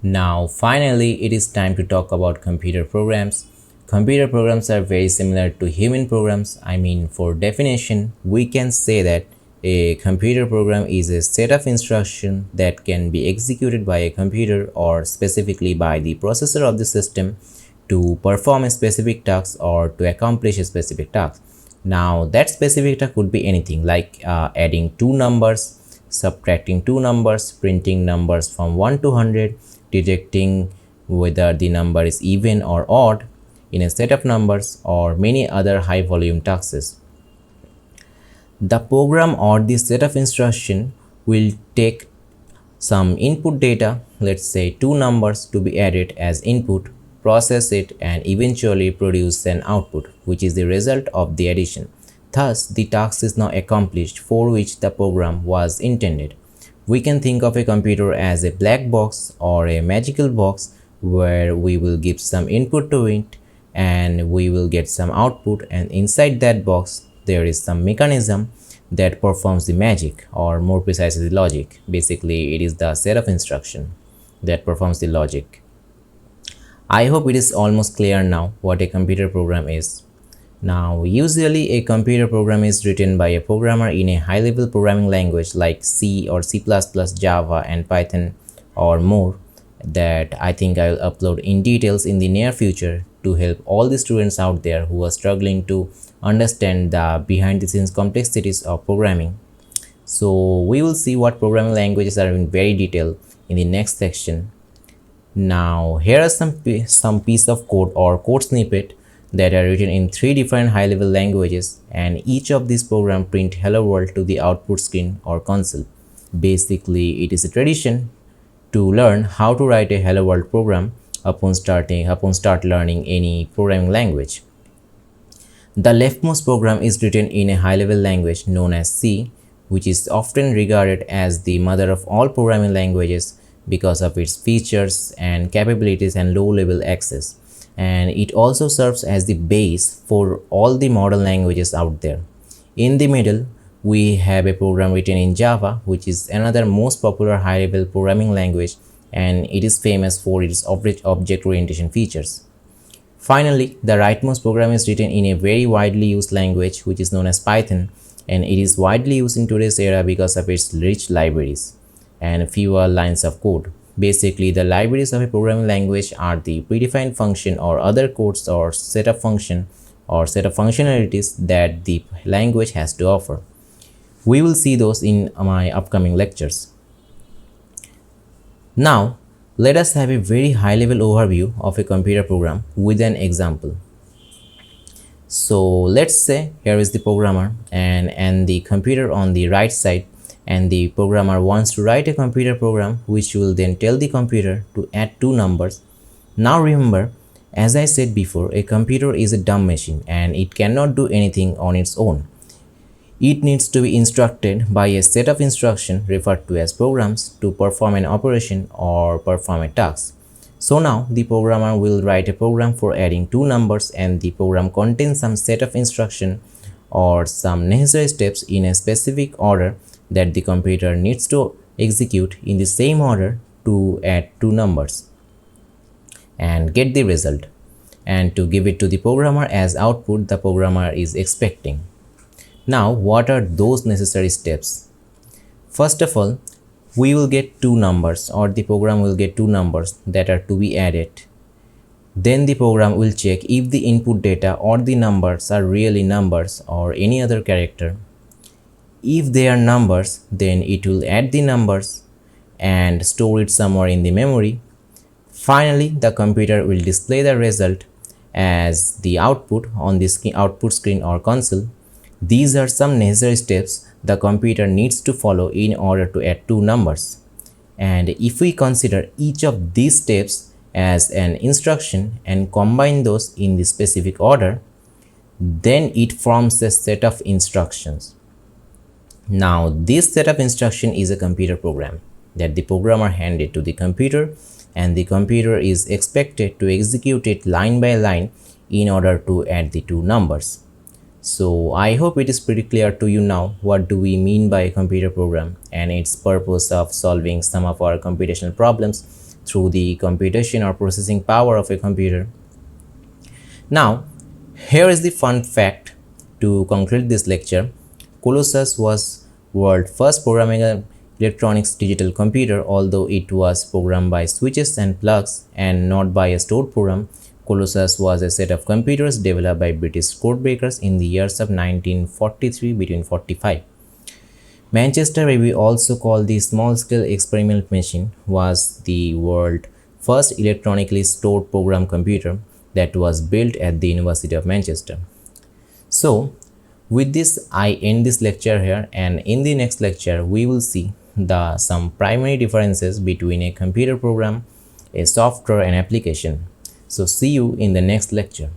Now, finally, it is time to talk about computer programs. Computer programs are very similar to human programs. I mean, for definition, we can say that a computer program is a set of instructions that can be executed by a computer or specifically by the processor of the system to perform a specific task or to accomplish a specific task. Now, that specific task could be anything like adding two numbers, subtracting two numbers, printing numbers from 1 to 100, detecting whether the number is even or odd in a set of numbers, or many other high volume tasks. The program or the set of instruction will take some input data, let's say two numbers, to be added as input, process it, and eventually produce an output, which is the result of the addition. Thus, the task is now accomplished for which the program was intended. We can think of a computer as a black box or a magical box where we will give some input to it and we will get some output, and inside that box there is some mechanism that performs the magic, or more precisely the logic. Basically, it is the set of instruction that performs the logic. I hope it is almost clear now what a computer program is. Now, usually a computer program is written by a programmer in a high-level programming language like C or C++, Java, and Python or more, that I think I will upload in details in the near future to help all the students out there who are struggling to understand the behind the scenes complexities of programming. So we will see what programming languages are in very detail in the next section. Now here are some piece of code or code snippet that are written in three different high-level languages, and each of these programs print hello world to the output screen or console. Basically, it is a tradition to learn how to write a hello world program upon start learning any programming language. The leftmost program is written in a high-level language known as C, which is often regarded as the mother of all programming languages because of its features and capabilities and low-level access. And it also serves as the base for all the modern languages out there. In the middle, we have a program written in Java, which is another most popular high-level programming language, and it is famous for its object orientation features. Finally, the rightmost program is written in a very widely used language which is known as Python, and it is widely used in today's era because of its rich libraries and fewer lines of code. Basically, the libraries of a programming language are the predefined function or other codes or set of function or set of functionalities that the language has to offer. We will see those in my upcoming lectures. Now, let us have a very high-level overview of a computer program with an example. So let's say here is the programmer and the computer on the right side, and the programmer wants to write a computer program which will then tell the computer to add two numbers. Now remember, as I said before, a computer is a dumb machine and it cannot do anything on its own. It needs to be instructed by a set of instructions referred to as programs to perform an operation or perform a task. So now the programmer will write a program for adding two numbers, and the program contains some set of instructions or some necessary steps in a specific order that the computer needs to execute in the same order to add two numbers and get the result, and to give it to the programmer as output the programmer is expecting. Now, what are those necessary steps? First of all, we will get two numbers, or the program will get two numbers that are to be added. Then the program will check if the input data or the numbers are really numbers or any other character. If they are numbers, then it will add the numbers and store it somewhere in the memory. Finally, the computer will display the result as the output on the output screen or console. These are some necessary steps the computer needs to follow in order to add two numbers. And if we consider each of these steps as an instruction and combine those in the specific order, then it forms a set of instructions. Now, this set of instruction is a computer program that the programmer handed to the computer, and the computer is expected to execute it line by line in order to add the two numbers. So I hope it is pretty clear to you now what do we mean by a computer program and its purpose of solving some of our computational problems through the computation or processing power of a computer. Now, here is the fun fact to conclude this lecture. Colossus was world's first programmable electronics digital computer. Although it was programmed by switches and plugs and not by a stored program, Colossus was a set of computers developed by British codebreakers in the years of 1943 between 45. Manchester, we also call the small-scale experiment machine, was the world's first electronically stored program computer that was built at the University of Manchester. So, with this, I end this lecture here, and in the next lecture, we will see some primary differences between a computer program, a software, and application. So, see you in the next lecture.